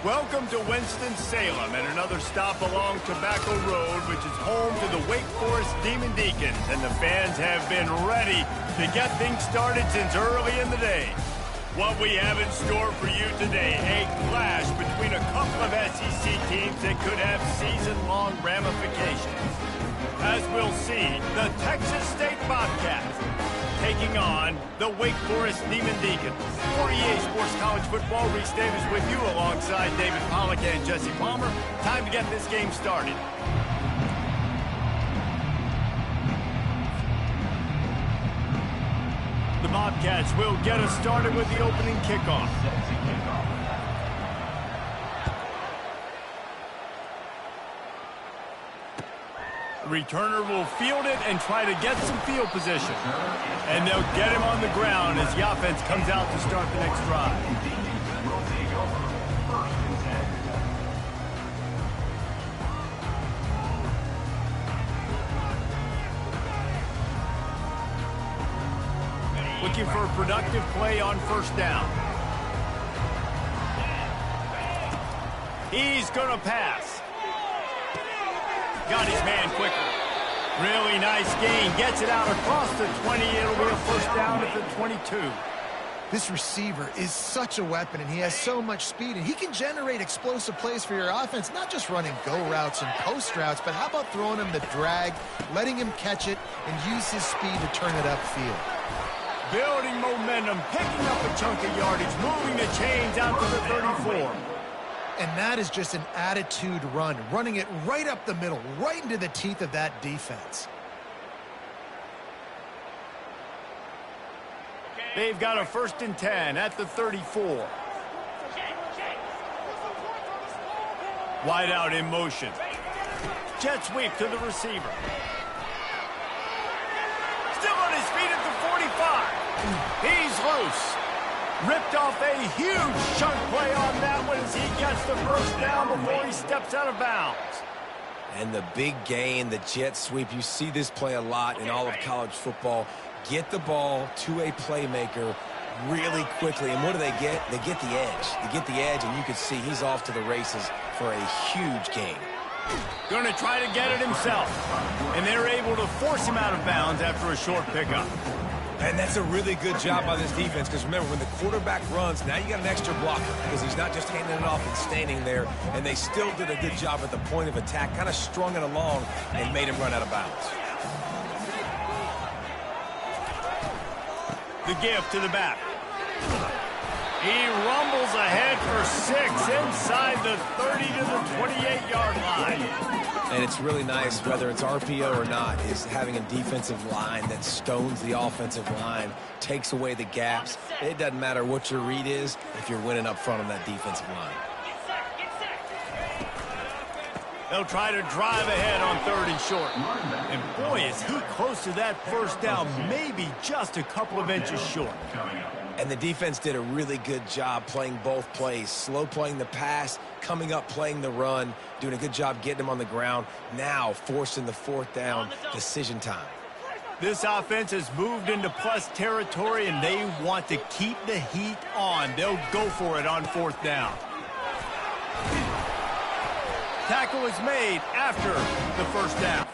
Welcome to Winston-Salem and another stop along Tobacco Road, which is home to the Wake Forest Demon Deacons, and the fans have been ready to get things started since early in the day. What we have in store for you today, a clash between a couple of SEC teams that could have season-long ramifications. As we'll see, the Texas State Bobcats taking on the Wake Forest Demon Deacons. For EA Sports College Football, Reese Davis with you alongside David Pollack and Jesse Palmer. Time to get this game started. The Bobcats will get us started with the opening kickoff. The returner will field it and try to get some field position. And they'll get him on the ground as the offense comes out to start the next drive. Looking for a productive play on first down. He's going to pass. Got his man quicker. Really nice gain. Gets it out across the 20. It'll be a first down at the 22. This receiver is such a weapon, and he has so much speed, and he can generate explosive plays for your offense, not just running go routes and post routes, but how about throwing him the drag, letting him catch it, and use his speed to turn it upfield. Building momentum, picking up a chunk of yardage, moving the chains out to the 34. And that is just an attitude run, running it right up the middle, right into the teeth of that defense. They've got a 1st and 10 at the 34. Wide out in motion. Jet sweep to the receiver. Still on his feet at the 45. He's loose. Ripped off a huge chunk play on that one as he gets the first down before he steps out of bounds. And the big gain, the jet sweep, you see this play a lot in all of college football. Get the ball to a playmaker really quickly. And what do they get? They get the edge. They get the edge, and you can see he's off to the races for a huge gain. Going to try to get it himself. And they're able to force him out of bounds after a short pickup. And that's a really good job by this defense, because remember, when the quarterback runs, now you got an extra blocker, because he's not just handing it off and standing there, and they still did a good job at the point of attack, kind of strung it along and made him run out of bounds. The give to the back. He rumbles ahead for 6 inside the 30 to the 28-yard line. And it's really nice, whether it's RPO or not, is having a defensive line that stones the offensive line, takes away the gaps. It doesn't matter what your read is if you're winning up front on that defensive line. They'll try to drive ahead on 3rd and short. And boy, is he close to that first down, maybe just a couple of inches short. And the defense did a really good job playing both plays. Slow playing the pass, coming up playing the run, doing a good job getting him on the ground. Now forcing the 4th down, decision time. This offense has moved into plus territory, and they want to keep the heat on. They'll go for it on 4th down. Tackle is made after the first down.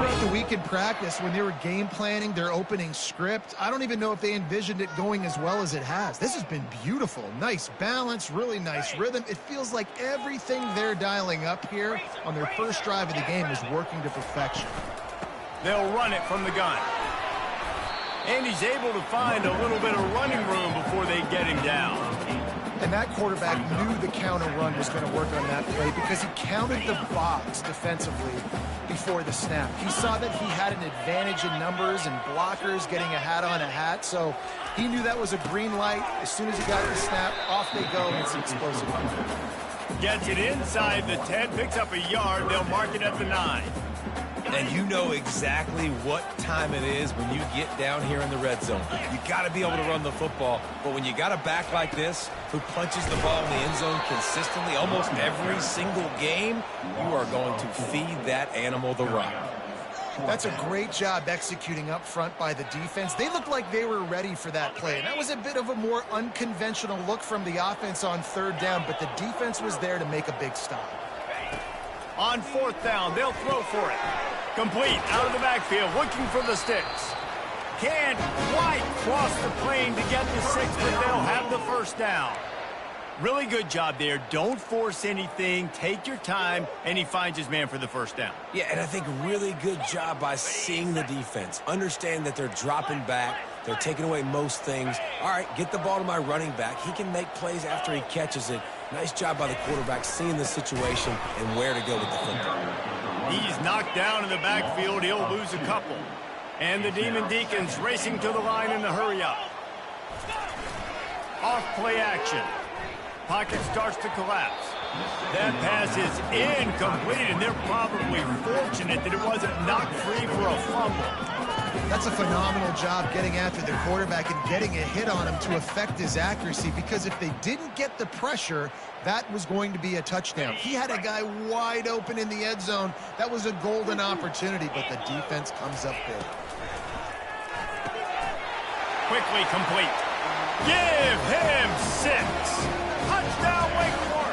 throughout the week in practice when they were game planning their opening script. I don't even know if they envisioned it going as well as it has. This has been beautiful. Nice balance, really nice rhythm. It feels like everything they're dialing up here on their first drive of the game is working to perfection. They'll run it from the gun. And he's able to find a little bit of running room before they get him down. And that quarterback knew the counter run was going to work on that play because he counted the box defensively before the snap. He saw that he had an advantage in numbers and blockers getting a hat on a hat, so he knew that was a green light. As soon as he got the snap, off they go, and it's explosive. Gets it inside the 10, picks up a yard. They'll mark it at the 9. And you know exactly what time it is when you get down here in the red zone. You got to be able to run the football, but when you got a back like this who punches the ball in the end zone consistently almost every single game, you are going to feed that animal the rock. That's a great job executing up front by the defense. They looked like they were ready for that play. And that was a bit of a more unconventional look from the offense on third down, but the defense was there to make a big stop. On fourth down, they'll throw for it. Complete, out of the backfield, looking for the sticks. Can't quite cross the plane to get the 6, but they'll have the first down. Really good job there. Don't force anything. Take your time, and he finds his man for the first down. Yeah, and I think really good job by seeing the defense. Understand that they're dropping back. They're taking away most things. All right, get the ball to my running back. He can make plays after he catches it. Nice job by the quarterback seeing the situation and where to go with the football. He's knocked down in the backfield. He'll lose a couple. And the Demon Deacons racing to the line in the hurry-up. Off play action. Pocket starts to collapse. That pass is incomplete, and they're probably fortunate that it wasn't knocked free for a fumble. That's a phenomenal job getting after the quarterback and getting a hit on him to affect his accuracy, because if they didn't get the pressure, that was going to be a touchdown. He had a guy wide open in the end zone. That was a golden opportunity, but the defense comes up big. Quickly complete. Give him 6. Touchdown, Wake Forest.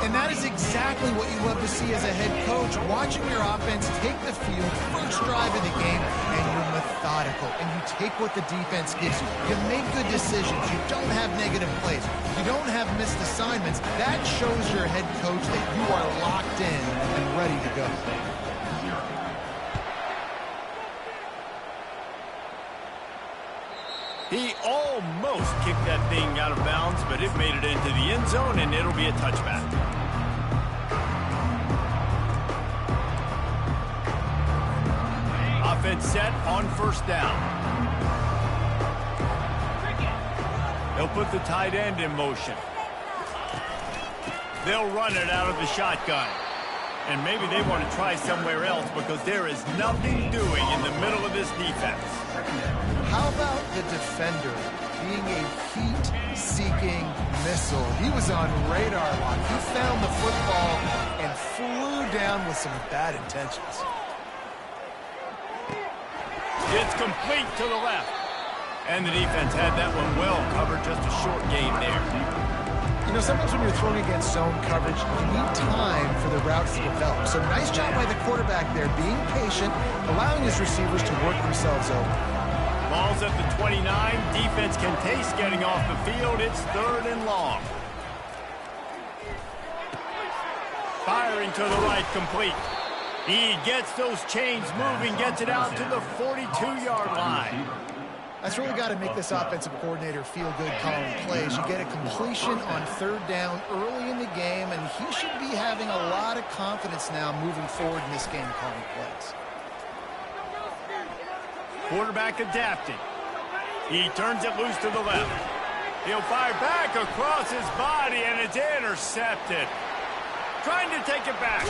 And that is exactly what you love to see as a head coach, watching your offense take the field, first drive of the game, and you're methodical, and you take what the defense gives you. You make good decisions. You don't have negative plays. You don't have missed assignments. That shows your head coach that you are locked in and ready to go. He almost kicked that thing out of bounds, but it made it into the end zone, and it'll be a touchback. Offense set on first down. They'll put the tight end in motion. They'll run it out of the shotgun. And maybe they want to try somewhere else because there is nothing doing in the middle of this defense. How about the defender being a heat-seeking missile? He was on radar lock. He found the football and flew down with some bad intentions. It's complete to the left. And the defense had that one well covered, just a short gain there. You know, sometimes when you're throwing against zone coverage, you need time for the routes to develop. So nice job by the quarterback there, being patient, allowing his receivers to work themselves over. Ball's at the 29. Defense can taste getting off the field. It's 3rd and long. Firing to the right, complete. He gets those chains moving, gets it out to the 42-yard line. That's really got to make this offensive coordinator feel good calling plays. You get a completion on 3rd down early in the game, and he should be having a lot of confidence now moving forward in this game calling plays. Quarterback adapting. He turns it loose to the left. He'll fire back across his body, and it's intercepted. Trying to take it back.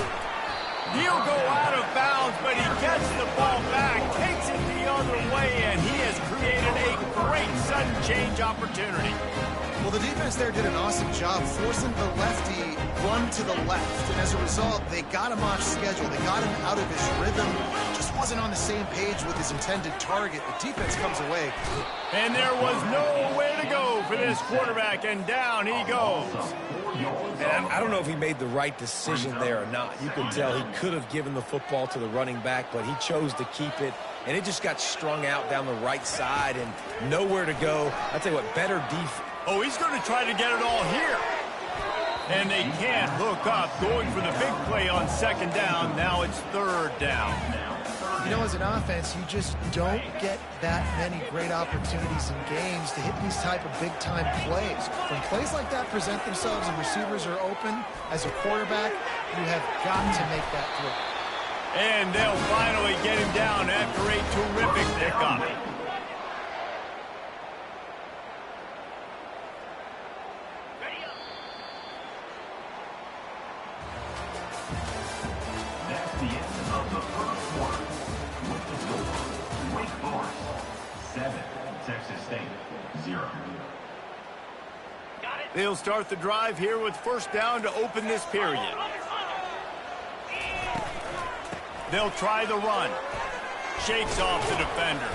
He'll go out of bounds, but he gets the ball back, takes it the other way, and he has created a great sudden change opportunity. Well, the defense defense there did an awesome job forcing the lefty run to the left. And as a result, they got him off schedule. They got him out of his rhythm. Just wasn't on the same page with his intended target. The defense comes away. And there was nowhere to go for this quarterback, and down he goes. And I don't know if he made the right decision there or not. You can tell he could have given the football to the running back, but he chose to keep it, and it just got strung out down the right side and nowhere to go. I'll tell you what, better defense. Oh, he's going to try to get it all here. And they can't hook up, going for the big play on second down. Now it's third down. You know, as an offense, you just don't get that many great opportunities in games to hit these type of big-time plays. When plays like that present themselves and receivers are open, as a quarterback, you have got to make that throw. And they'll finally get him down after a terrific pickup. That's the end of the first quarter. With the score, Wake Forest 7, Texas State 0. They'll start the drive here with first down to open this period. They'll try the run. Shakes off the defender.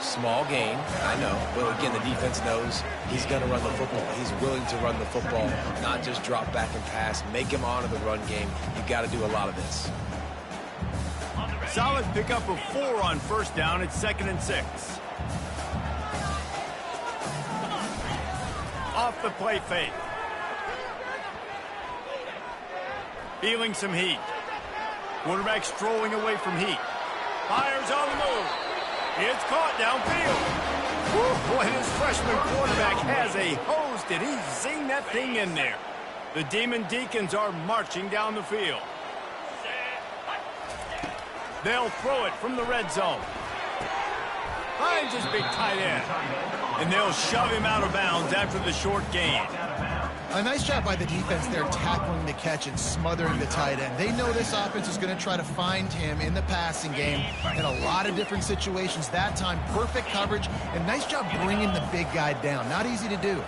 Small gain, I know. But again, the defense knows he's going to run the football. He's willing to run the football, not just drop back and pass. Make him honor the run game. You got to do a lot of this. Solid pickup of 4 on first down. It's 2nd and 6. Off the play fake. Feeling some heat. Quarterback strolling away from heat. Fires on the move. It's caught downfield. Woo, boy, this freshman quarterback has a host, and he's zinged that thing in there. The Demon Deacons are marching down the field. They'll throw it from the red zone. Finds his big tight end. And they'll shove him out of bounds after the short gain. A nice job by the defense there, tackling the catch and smothering the tight end. They know this offense is going to try to find him in the passing game in a lot of different situations. That time, perfect coverage, and nice job bringing the big guy down. Not easy to do.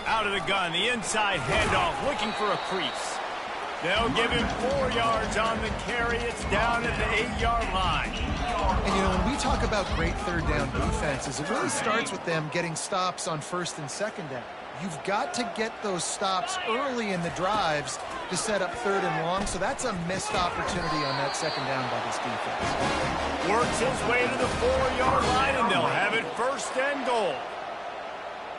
Out of the gun, the inside handoff, looking for a crease. They'll give him 4 yards on the carry. It's down at the 8-yard line. And, you know, when we talk about great third down defenses, it really starts with them getting stops on first and second down. You've got to get those stops early in the drives to set up third and long, so that's a missed opportunity on that second down by this defense. Works his way to the 4-yard line, and they'll have it first and goal.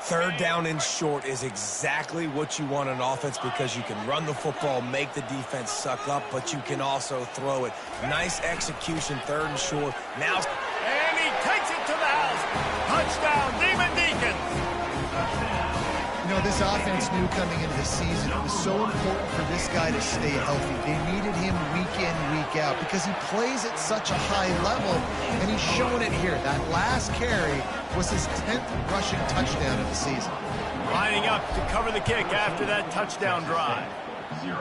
Third down and short is exactly what you want on offense because you can run the football, make the defense suck up, but you can also throw it. Nice execution, third and short. Now, and he takes it to the house. Touchdown, Demon Deacons. You know, this offense knew coming into the season it was so important for this guy to stay healthy. They needed him week in, week out because he plays at such a high level, and he's showing it here. That last carry was his 10th rushing touchdown of the season. Lining up to cover the kick after that touchdown drive. 0.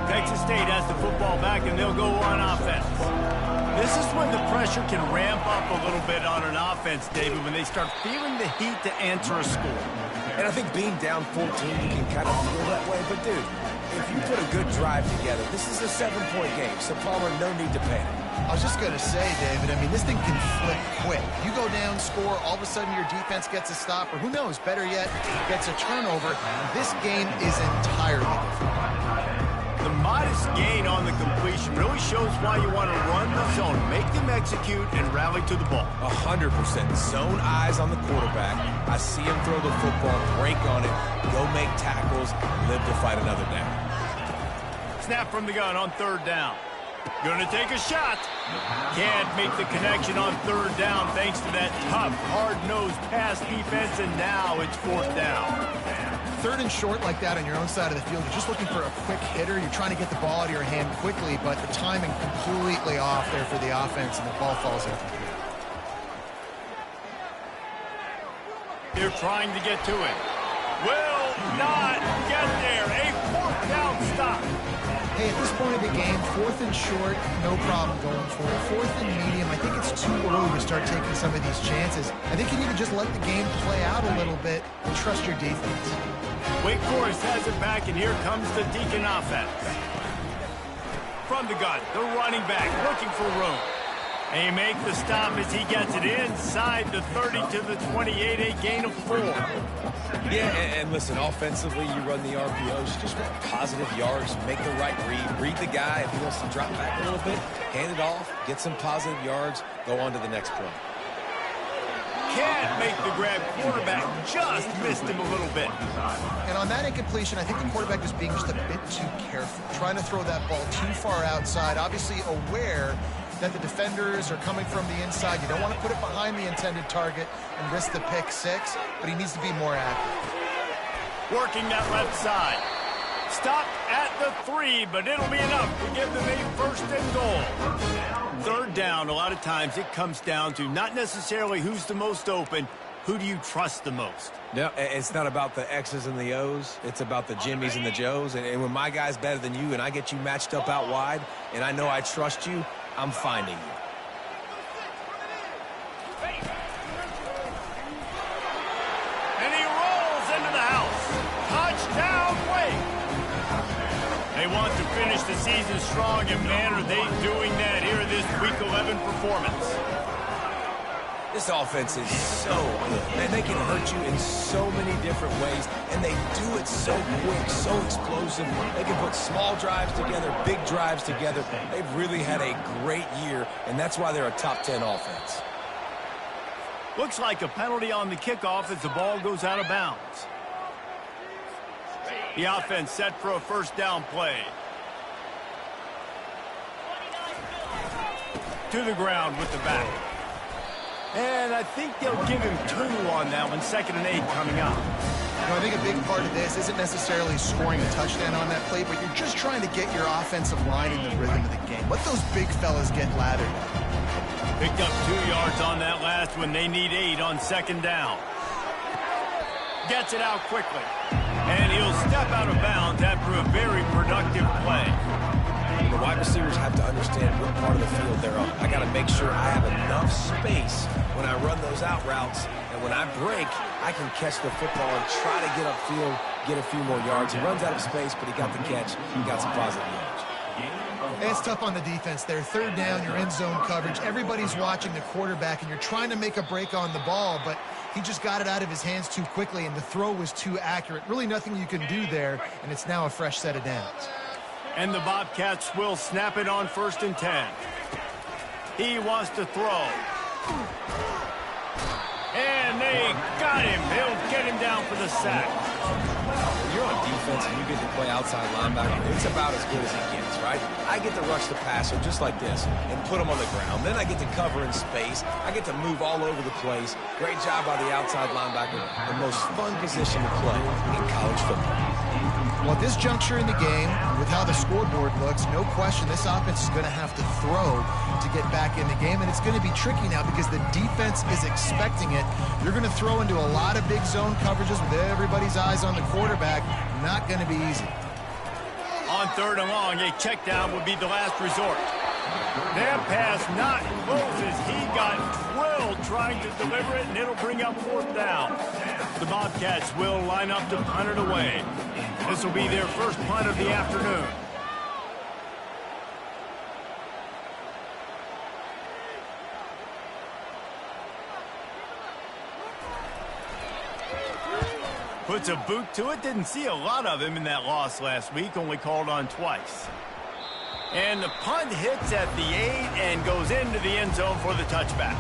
Texas State has the football back, and they'll go on offense. This is when the pressure can ramp up a little bit on an offense, David, when they start feeling the heat to answer a score. and I think being down 14, you can kind of feel that way. But, dude, if you put a good drive together, this is a 7-point game. So, Palmer, no need to panic. I was just going to say, David, I mean, this thing can flip quick. You go down, score, all of a sudden your defense gets a stop, or who knows, better yet, gets a turnover. This game is entirely different. The modest gain on the completion really shows why you want to run the zone, make them execute, and rally to the ball. 100%. Zone eyes on the quarterback. I see him throw the football, break on it, go make tackles, live to fight another down. Snap from the gun on third down. Going to take a shot. Can't make the connection on third down thanks to that tough, hard-nosed pass defense, and now it's fourth down. Third and short like that on your own side of the field, you're just looking for a quick hitter. You're trying to get the ball out of your hand quickly, but the timing completely off there for the offense, and the ball falls incomplete. They're trying to get to it. Will not get there. A fourth down stop. Hey, at this point of the game, 4th and short, no problem going for it. 4th and medium, I think it's too early to start taking some of these chances. I think you need to just let the game play out a little bit and trust your defense. Wake Forest has it back, and here comes the Deacon offense. From the gun, the running back looking for room. And he makes the stop as he gets it inside the 30 to the 28, a gain of 4. Yeah, and listen, offensively, you run the RPOs, just run positive yards, make the right read the guy. If he wants to drop back a little bit, hand it off, get some positive yards, go on to the next play. Can't make the grab. Quarterback just missed him a little bit. And on that incompletion, I think the quarterback was being just a bit too careful, trying to throw that ball too far outside, obviously aware that the defenders are coming from the inside. You don't want to put it behind the intended target and risk the pick 6, but he needs to be more accurate. Working that left side. Stopped at the 3, but it'll be enough to give them a 1st and goal. 3rd down, a lot of times it comes down to not necessarily who's the most open, who do you trust the most? No, it's not about the X's and the O's. It's about the Jimmys and the Joes. And when my guy's better than you and I get you matched up out wide and I know I trust you, I'm finding you. And he rolls into the house. Touchdown, Wake. They want to finish the season strong, and man, are they doing that here in this Week 11 performance. This offense is so good. Man, they can hurt you in so many different ways, and they do it so quick, so explosive. They can put small drives together, big drives together. They've really had a great year, and that's why they're a top 10 offense. Looks like a penalty on the kickoff as the ball goes out of bounds. The offense set for a 1st down play. To the ground with the back. And I think they'll give him 2 on that one. 2nd and 8 coming up. You know, I think a big part of this isn't necessarily scoring a touchdown on that play, but you're just trying to get your offensive line in the rhythm of the game. Let those big fellas get lathered. Picked up 2 yards on that last one. They need 8 on 2nd down. Gets it out quickly. And he'll step out of bounds after a very productive play. The wide receivers have to understand what part of the field they're on. I got to make sure I have enough space when I run those out routes, and when I break, I can catch the football and try to get upfield, get a few more yards. He runs out of space, but he got the catch. He got some positive yards. It's tough on the defense there. 3rd down, you're in zone coverage. Everybody's watching the quarterback, and you're trying to make a break on the ball, but he just got it out of his hands too quickly, and the throw was too accurate. Really nothing you can do there, and it's now a fresh set of downs. And the Bobcats will snap it on 1st and 10. He wants to throw. And they got him. They'll get him down for the sack. When you're on defense and you get to play outside linebacker, it's about as good as it gets, right? I get to rush the passer just like this and put him on the ground. Then I get to cover in space. I get to move all over the place. Great job by the outside linebacker. The most fun position to play in college football. Well, at this juncture in the game, with how the scoreboard looks, no question this offense is going to have to throw to get back in the game, and it's going to be tricky now because the defense is expecting it. You're going to throw into a lot of big zone coverages with everybody's eyes on the quarterback. Not going to be easy. On 3rd and long, a check down would be the last resort. That pass not close as he got drilled trying to deliver it, and it'll bring up 4th down. The Bobcats will line up to punt it away. This will be their 1st punt of the afternoon. Puts a boot to it. Didn't see a lot of him in that loss last week. Only called on twice. And the punt hits at the 8 and goes into the end zone for the touchback.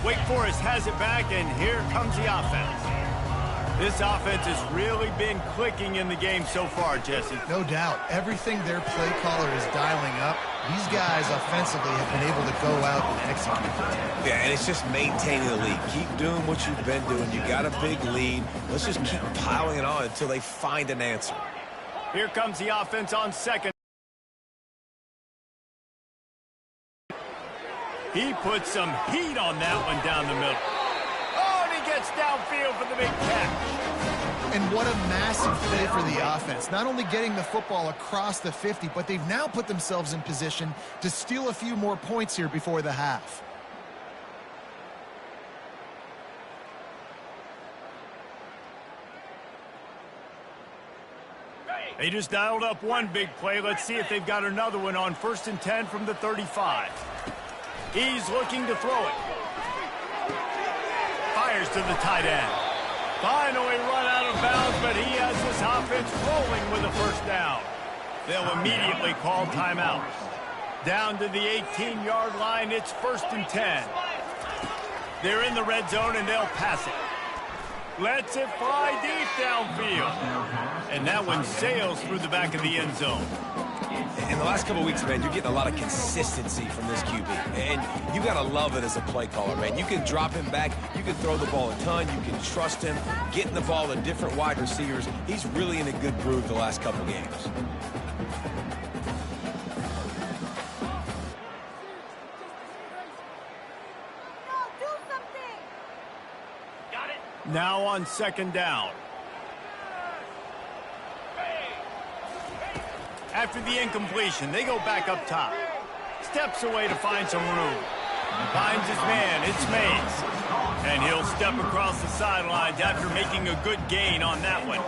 Wake Forest has it back, and here comes the offense. This offense has really been clicking in the game so far, Jesse. No doubt. Everything their play caller is dialing up, these guys offensively have been able to go out and execute. Yeah, and it's just maintaining the lead. Keep doing what you've been doing. You got a big lead. Let's just keep piling it on until they find an answer. Here comes the offense on 2nd. He put some heat on that one down the middle. Oh, and he gets downfield for the big catch. And what a massive play for the offense. Not only getting the football across the 50, but they've now put themselves in position to steal a few more points here before the half. They just dialed up one big play. Let's see if they've got another one on 1st and 10 from the 35. He's looking to throw it. Fires to the tight end. Finally run out of bounds, but he has this offense rolling with a first down. They'll immediately call timeout. Down to the 18-yard line, it's 1st and 10. They're in the red zone, and they'll pass it. Lets it fly deep downfield. And that one sails through the back of the end zone. In the last couple of weeks, man, you're getting a lot of consistency from this QB. And you got to love it as a play caller, man. You can drop him back. You can throw the ball a ton. You can trust him. Getting the ball to different wide receivers. He's really in a good groove the last couple of games. Now on 2nd down. After the incompletion, they go back up top. Steps away to find some room. Finds his man, it's Mays. And he'll step across the sidelines after making a good gain on that one.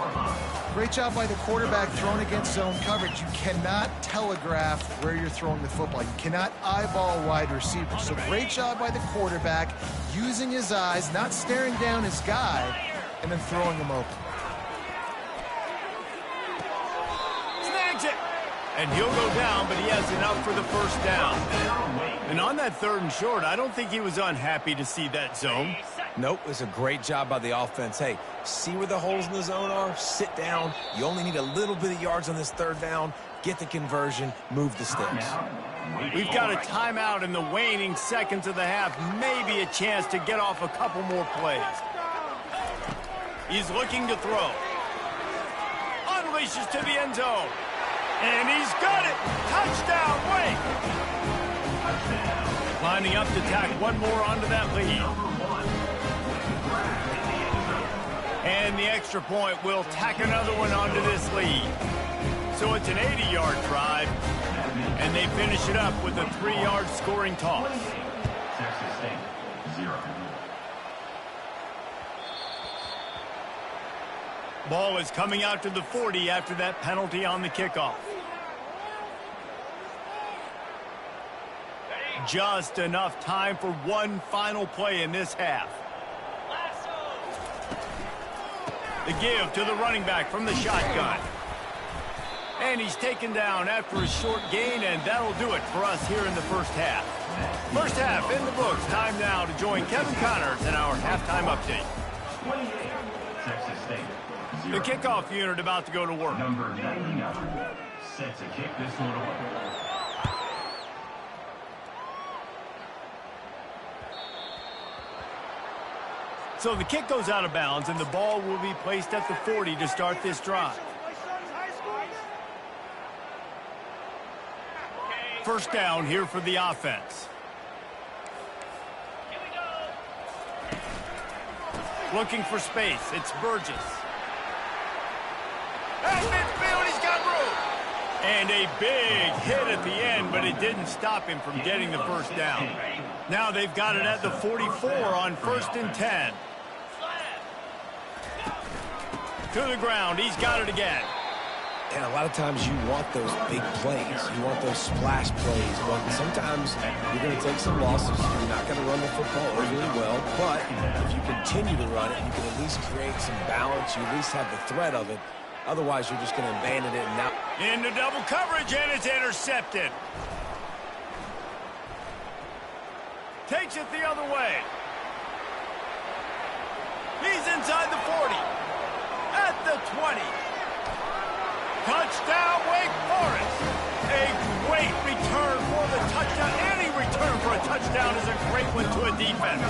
Great job by the quarterback thrown against zone coverage. You cannot telegraph where you're throwing the football. You cannot eyeball wide receivers. So great job by the quarterback using his eyes, not staring down his guy, and then throwing him open. Snags it! And he'll go down, but he has enough for the first down. And on that 3rd and short, I don't think he was unhappy to see that zone. Nope, it's a great job by the offense. Hey, see where the holes in the zone are? Sit down. You only need a little bit of yards on this 3rd down. Get the conversion. Move the sticks. We've got a timeout in the waning seconds of the half. Maybe a chance to get off a couple more plays. He's looking to throw. Unleashes to the end zone. And he's got it. Touchdown, Wake. Lining up to tack one more onto that lead. And the extra point will tack another one onto this lead. So it's an 80-yard drive, and they finish it up with a 3-yard scoring toss. Texas State, 0. Ball is coming out to the 40 after that penalty on the kickoff. Just enough time for one final play in this half. The give to the running back from the shotgun. And he's taken down after a short gain, and that'll do it for us here in the first half. First half in the books. Time now to join Kevin Connors in our halftime update. 28, Texas State, 0. The kickoff unit about to go to work. Number 99 set to kick this one away. So the kick goes out of bounds, and the ball will be placed at the 40 to start this drive. First down here for the offense. Looking for space. It's Burgess. At midfield, he's got room. And a big hit at the end, but it didn't stop him from getting the first down. Now they've got it at the 44 on 1st and 10. To the ground. He's got it again. And a lot of times you want those big plays. You want those splash plays. But sometimes you're going to take some losses. You're not going to run the football really well. But if you continue to run it, you can at least create some balance. You at least have the threat of it. Otherwise, you're just going to abandon it. And now into double coverage, and it's intercepted. Takes it the other way. He's inside the 40. At the 20. Touchdown, Wake Forest. A great return for the touchdown. Any return for a touchdown is a great one to a defense.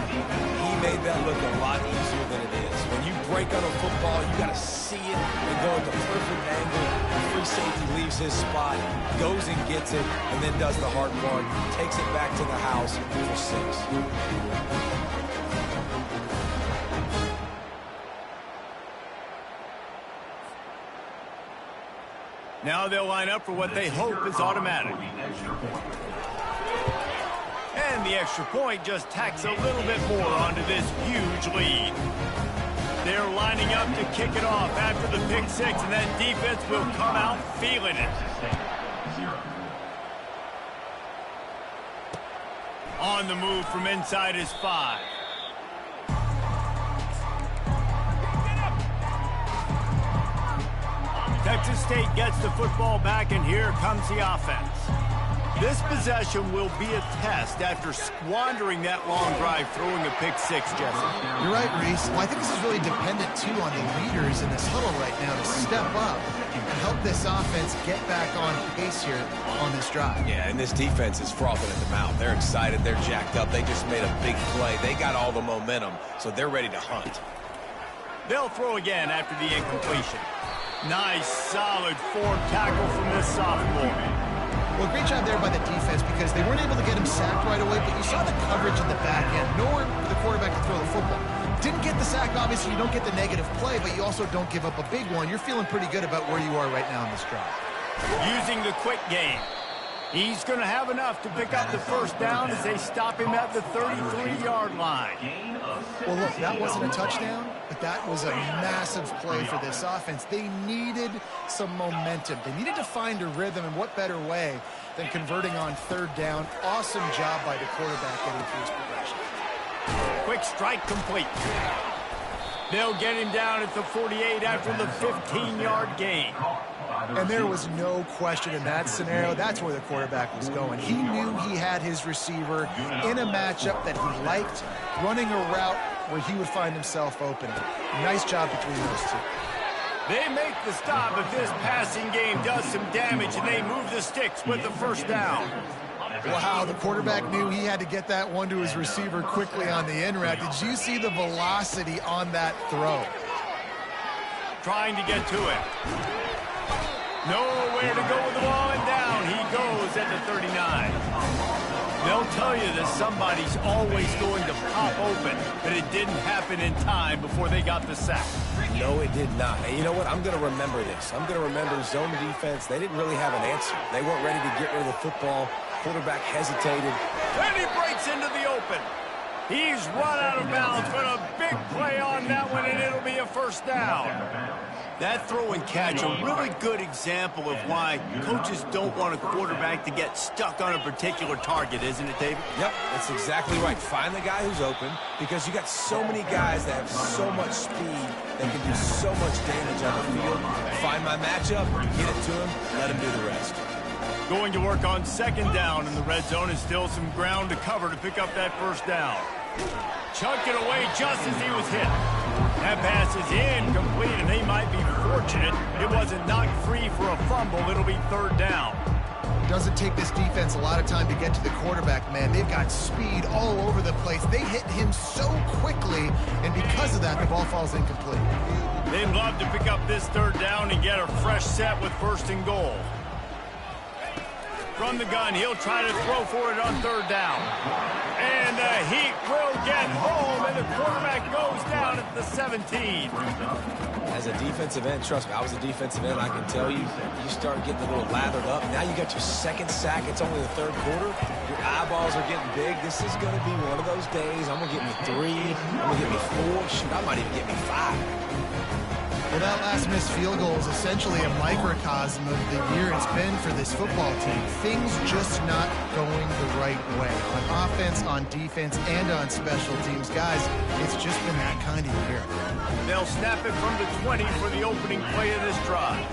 he made that look a lot easier than it is. When you break on a football, you got to see it and go at the perfect angle. free safety leaves his spot, goes and gets it, and then does the hard part, takes it back to the house for 6. Now they'll line up for what they hope is automatic. And the extra point just tacks a little bit more onto this huge lead. They're lining up to kick it off after the pick 6, and then defense will come out feeling it. On the move from inside his 5. Texas State gets the football back, and here comes the offense. This possession will be a test after squandering that long drive throwing a pick 6, Jesse. You're right, Reese. Well, I think this is really dependent, too, on the leaders in this huddle right now to step up and help this offense get back on pace here on this drive. Yeah, and this defense is frothing at the mouth. They're excited. They're jacked up. They just made a big play. They got all the momentum, so they're ready to hunt. They'll throw again after the incompletion. Nice, solid form tackle from this sophomore. Well, great job there by the defense because they weren't able to get him sacked right away, but you saw the coverage in the back end, nor for the quarterback to throw the football. Didn't get the sack, obviously you don't get the negative play, but you also don't give up a big one. You're feeling pretty good about where you are right now in this drive. Using the quick game. He's going to have enough to pick up the first down as they stop him at the 33-yard line. Well, look, that wasn't a touchdown, but that was a massive play for this offense. They needed some momentum. They needed to find a rhythm, and what better way than converting on 3rd down. Awesome job by the quarterback getting through his progression. Quick strike complete. They'll get him down at the 48 after the 15-yard gain. And there was no question in that scenario. That's where the quarterback was going. He knew he had his receiver in a matchup that he liked, running a route where he would find himself open. Nice job between those two. They make the stop, but this passing game does some damage, and they move the sticks with the first down. Wow, the quarterback knew he had to get that one to his receiver quickly on the in route. Did you see the velocity on that throw? Trying to get to it. Nowhere to go with the ball, and down he goes at the 39. They'll tell you that somebody's always going to pop open, but it didn't happen in time before they got the sack. No, it did not. And you know what? I'm going to remember this. I'm going to remember zone defense. They didn't really have an answer. They weren't ready to get rid of the football. Quarterback hesitated. And he breaks into the open. He's run out of bounds, but a big play on that one, and it'll be a first down. That throw and catch, a really good example of why coaches don't want a quarterback to get stuck on a particular target, isn't it, David? Yep, that's exactly right. Find the guy who's open because you got so many guys that have so much speed that can do so much damage on the field. Find my matchup, get it to him, let him do the rest. Going to work on 2nd down in the red zone, and still some ground to cover to pick up that first down. Chunked it away just as he was hit. That pass is incomplete, and they might be fortunate it wasn't knocked free for a fumble. It'll be 3rd down. Doesn't take this defense a lot of time to get to the quarterback, man. They've got speed all over the place. They hit him so quickly, and because of that, the ball falls incomplete. They'd love to pick up this 3rd down and get a fresh set with 1st and goal. From the gun, he'll try to throw for it on 3rd down. And the Heat will get home, and the quarterback goes down at the 17. As a defensive end, trust me, I was a defensive end, I can tell you, you start getting a little lathered up. Now you got your 2nd sack. It's only the 3rd quarter. Your eyeballs are getting big. This is going to be one of those days. I'm going to get me 3. I'm going to get me 4. Shoot, I might even get me 5. Well, that last missed field goal is essentially a microcosm of the year it's been for this football team. Things just not going the right way. On offense, on defense, and on special teams. Guys, it's just been that kind of year. They'll snap it from the 20 for the opening play of this drive.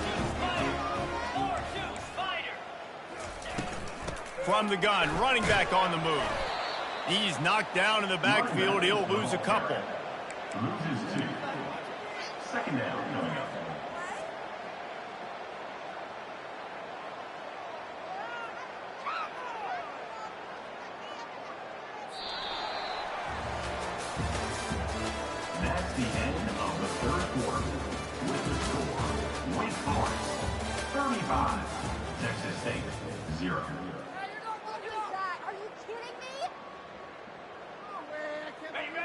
From the gun, running back on the move. He's knocked down in the backfield. He'll lose a couple. Loses 2. 2nd down coming up. That's the end of the 3rd quarter. With the score, Wake Forest 35. Texas State, 0.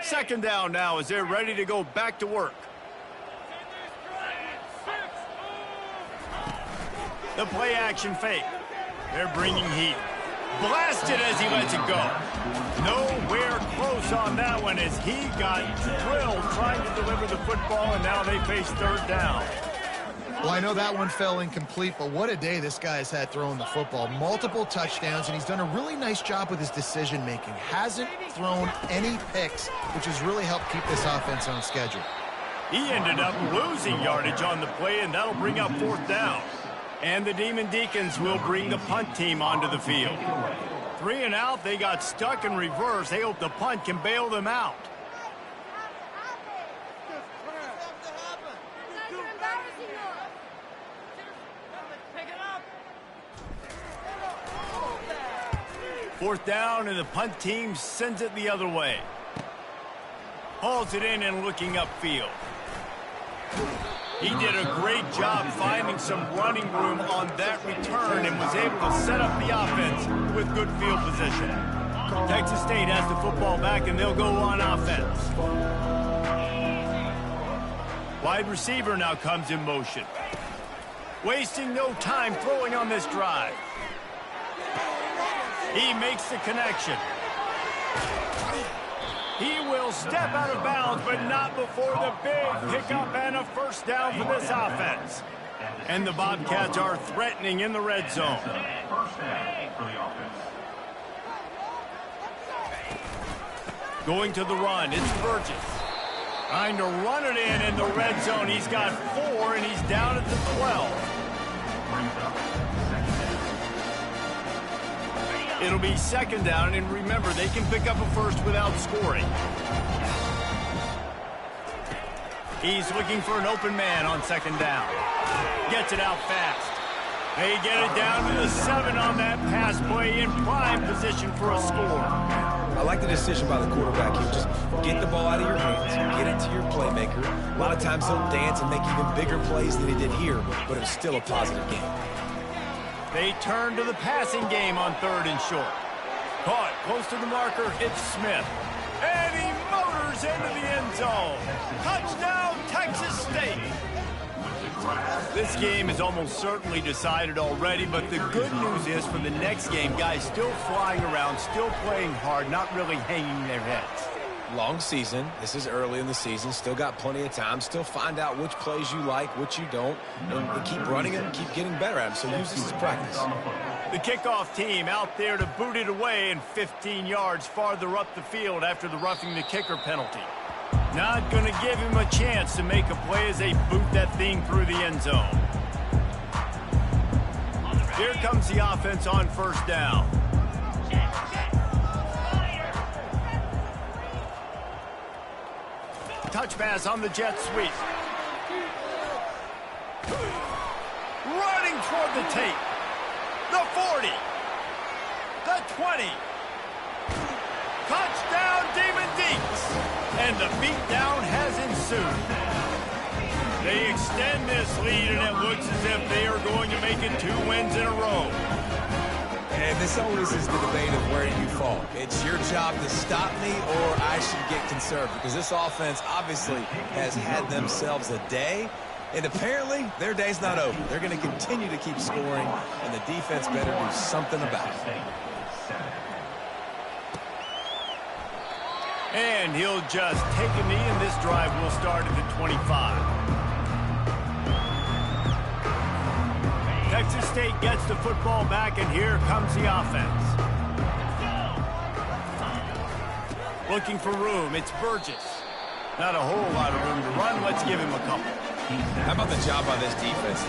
Second down now as they're ready to go back to work. The play action fake. They're bringing heat. Blasted as he lets it go. Nowhere close on that one as he got drilled trying to deliver the football, and now they face third down. Well, I know that one fell incomplete, but what a day this guy has had throwing the football. Multiple touchdowns, and he's done a really nice job with his decision-making. Hasn't thrown any picks, which has really helped keep this offense on schedule. He ended up losing yardage on the play, and that'll bring up fourth down. And the Demon Deacons will bring the punt team onto the field. 3 and out, they got stuck in reverse. They hope the punt can bail them out. Fourth down, and the punt team sends it the other way. Hauls it in and looking upfield. He did a great job finding some running room on that return and was able to set up the offense with good field position. Texas State has the football back, and they'll go on offense. Wide receiver now comes in motion. Wasting no time throwing on this drive. He makes the connection. He will step out of bounds, but not before the big pickup and a first down for this offense. And the Bobcats are threatening in the red zone. First down for the offense. Going to the run, it's Burgess. Trying to run it in the red zone. He's got 4, and he's down at the 12. Brings up second down. It'll be second down, and remember, they can pick up a first without scoring. He's looking for an open man on second down. Gets it out fast. They get it down to the 7 on that pass play in prime position for a score. I like the decision by the quarterback here. Just get the ball out of your hands, get it to your playmaker. A lot of times he'll dance and make even bigger plays than he did here, but it's still a positive game. They turn to the passing game on 3rd and short. Caught close to the marker, it's Smith. And he motors into the end zone. Touchdown, Texas State. This game is almost certainly decided already, but the good news is for the next game, guys still flying around, still playing hard, not really hanging their heads. Long season. This is early in the season. Still got plenty of time. Still find out which plays you like, which you don't, and keep running them, keep getting better at them. So use this as practice. The kickoff team out there to boot it away and 15 yards farther up the field after the roughing the kicker penalty. Not going to give him a chance to make a play as they boot that thing through the end zone. Here comes the offense on first down. Touch pass on the jet sweep. Running toward the tape. The 40. The 20. Touchdown, Demon Deacs. And the beatdown has ensued. They extend this lead, and it looks as if they are going to make it 2 wins in a row. And this always is the debate of where you fall. It's your job to stop me, or I should get conserved, because this offense obviously has had themselves a day, and apparently their day's not over. They're going to continue to keep scoring, and the defense better do something about it. And he'll just take a knee, and this drive will start at the 25. Texas State gets the football back, and here comes the offense. Looking for room, it's Burgess. Not a whole lot of room to run. Let's give him a couple. How about the job by this defense?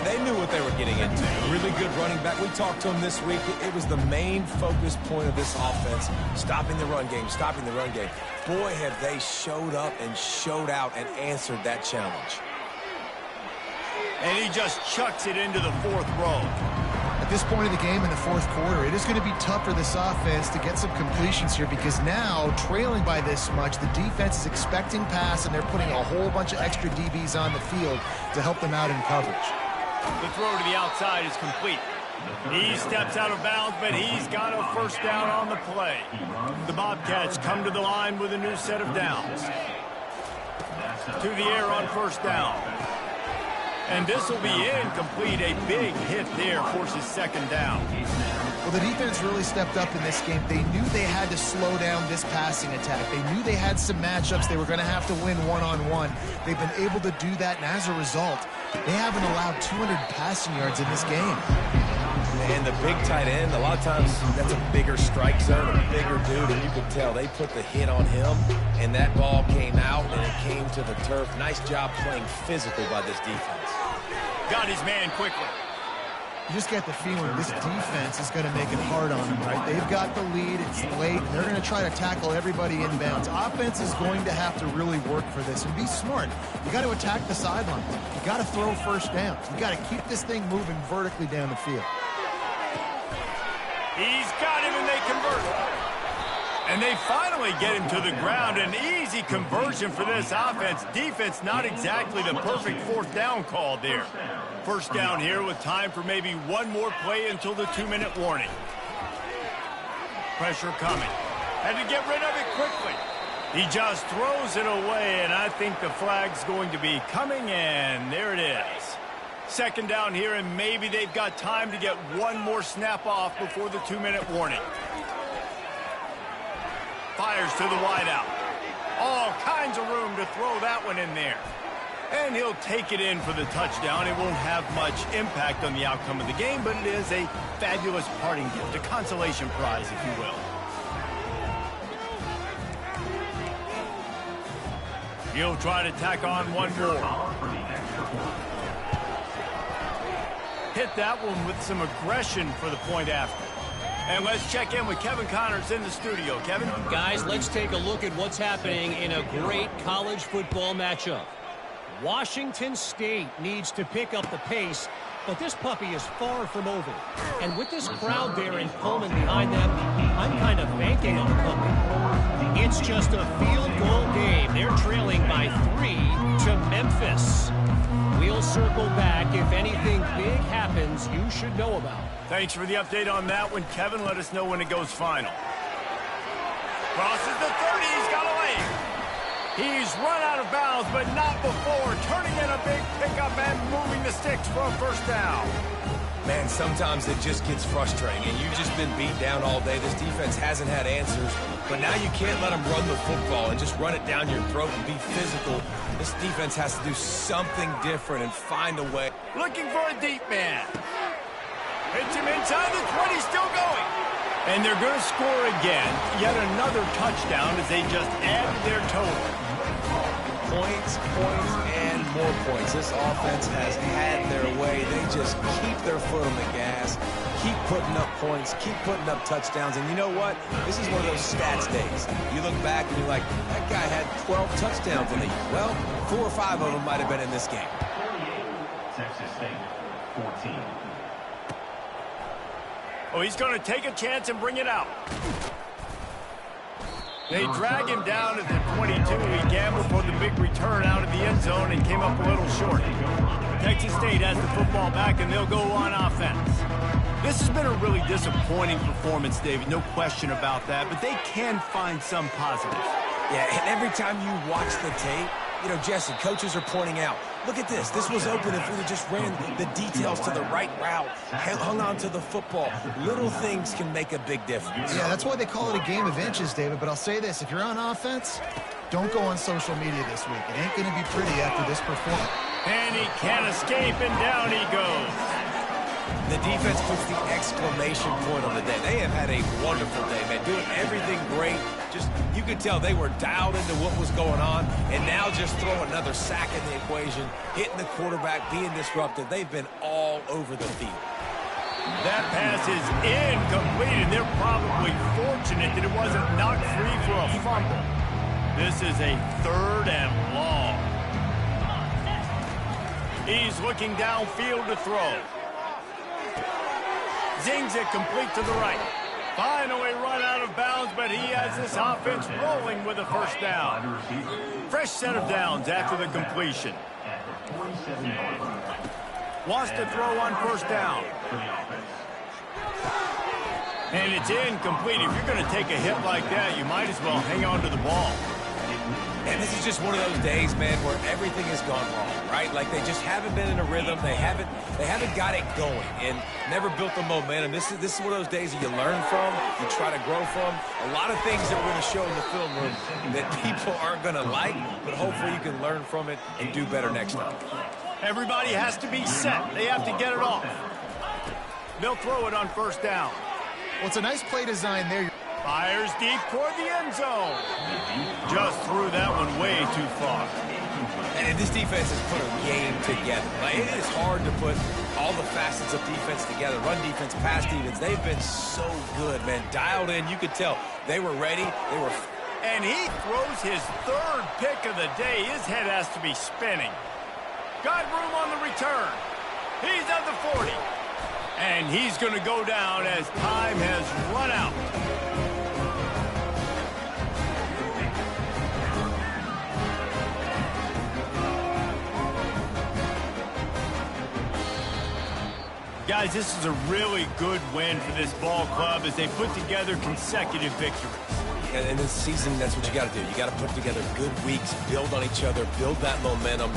They knew what they were getting into. A really good running back. We talked to him this week. It was the main focus point of this offense, stopping the run game, stopping the run game. Boy, have they showed up and showed out and answered that challenge. And he just chucks it into the 4th row. At this point of the game in the 4th quarter, it is going to be tough for this offense to get some completions here because now, trailing by this much, the defense is expecting pass, and they're putting a whole bunch of extra DBs on the field to help them out in coverage. The throw to the outside is complete. He steps out of bounds, but he's got a first down on the play. The Bobcats come to the line with a new set of downs. To the air on first down. And this will be incomplete. A big hit there forces second down. Well, the defense really stepped up in this game. They knew they had to slow down this passing attack. They knew they had some matchups they were going to have to win one-on-one. They've been able to do that, and as a result, they haven't allowed 200 passing yards in this game. And the big tight end, a lot of times that's a bigger strike zone, a bigger dude, and you could tell they put the hit on him, and that ball came out, and it came to the turf. Nice job playing physical by this defense. Got his man quickly. You just get the feeling this defense is going to make it hard on them, right? They've got the lead. It's late. They're going to try to tackle everybody inbounds. Offense is going to have to really work for this and be smart. You got to attack the sideline. You got to throw first downs. You got to keep this thing moving vertically down the field. He's got him, and they convert. And they finally get him to the ground. An easy conversion for this offense. Defense, not exactly the perfect fourth down call there. First down here with time for maybe one more play until the 2-minute warning. Pressure coming. Had to get rid of it quickly. He just throws it away, and I think the flag's going to be coming, and there it is. Second down here, and maybe they've got time to get one more snap off before the 2-minute warning. Fires to the wideout. All kinds of room to throw that one in there. And he'll take it in for the touchdown. It won't have much impact on the outcome of the game, but it is a fabulous parting gift, a consolation prize, if you will. He'll try to tack on one more. Hit that one with some aggression for the point after. And let's check in with Kevin Connors in the studio. Kevin? Guys, let's take a look at what's happening in a great college football matchup. Washington State needs to pick up the pace, but this puppy is far from over. And with this crowd there in Pullman behind them, I'm kind of banking on the puppy. It's just a field goal game. They're trailing by 3 to Memphis. We'll circle back. If anything big happens, you should know about. Thanks for the update on that one, Kevin. Let us know when it goes final. Crosses the 30. He's got a lane. He's run out of bounds, but not before. Turning in a big pickup and moving the sticks for a first down. Man, sometimes it just gets frustrating, and you've just been beat down all day. This defense hasn't had answers, but now you can't let them run the football and just run it down your throat and be physical. This defense has to do something different and find a way. Looking for a deep man. Hits him inside the 20, still going. And they're going to score again. Yet another touchdown as they just add their total. Points, and more points. This offense has had their way. They just keep their foot on the gas, keep putting up points, keep putting up touchdowns. And you know what? This is one of those stats days. You look back and you're like, that guy had 12 touchdowns in the year. Well, 4 or 5 of them might have been in this game. 38, Texas State, 14. Oh, he's going to take a chance and bring it out. They drag him down at the 22. He gambled for the big return out of the end zone and came up a little short. Texas State has the football back, and they'll go on offense. This has been a really disappointing performance, David. No question about that, but they can find some positives. Yeah, and every time you watch the tape, you know, Jesse, coaches are pointing out, look at this. This was open if we just ran the details to the right route, hung on to the football. Little things can make a big difference. Yeah, that's why they call it a game of inches, David. But I'll say this, if you're on offense, don't go on social media this week. It ain't going to be pretty after this performance. And he can't escape, and down he goes. The defense puts the exclamation point on the day. They have had a wonderful day, man, doing everything great. Just, you could tell they were dialed into what was going on, and now just throw another sack in the equation, hitting the quarterback, being disruptive. They've been all over the field. That pass is incomplete, and they're probably fortunate that it wasn't knocked free for a fumble. This is a 3rd and long. He's looking downfield to throw. Zings it complete to the right. Finally run out of bounds, but he has this offense rolling with a first down. Fresh set of downs after the completion. Wants to throw on first down. And it's incomplete. If you're going to take a hit like that, you might as well hang on to the ball. And this is just one of those days, man, where everything has gone wrong, right? Like they just haven't been in a rhythm. They haven't got it going and never built the momentum. This is one of those days that you learn from, you try to grow from. A lot of things that we're going to show in the film room that people aren't going to like, but hopefully you can learn from it and do better next time. Everybody has to be set. They have to get it off. They'll throw it on first down. Well, it's a nice play design there. Fires deep toward the end zone. Just threw that one way too far. And this defense has put a game together. Like, it is hard to put all the facets of defense together. Run defense, pass defense. They've been so good, man. Dialed in. You could tell they were ready. They were. And he throws his third pick of the day. His head has to be spinning. Got room on the return. He's at the 40. And he's going to go down as time has run out. Guys, this is a really good win for this ball club as they put together consecutive victories. And in this season, that's what you got to do. You got to put together good weeks, build on each other, build that momentum.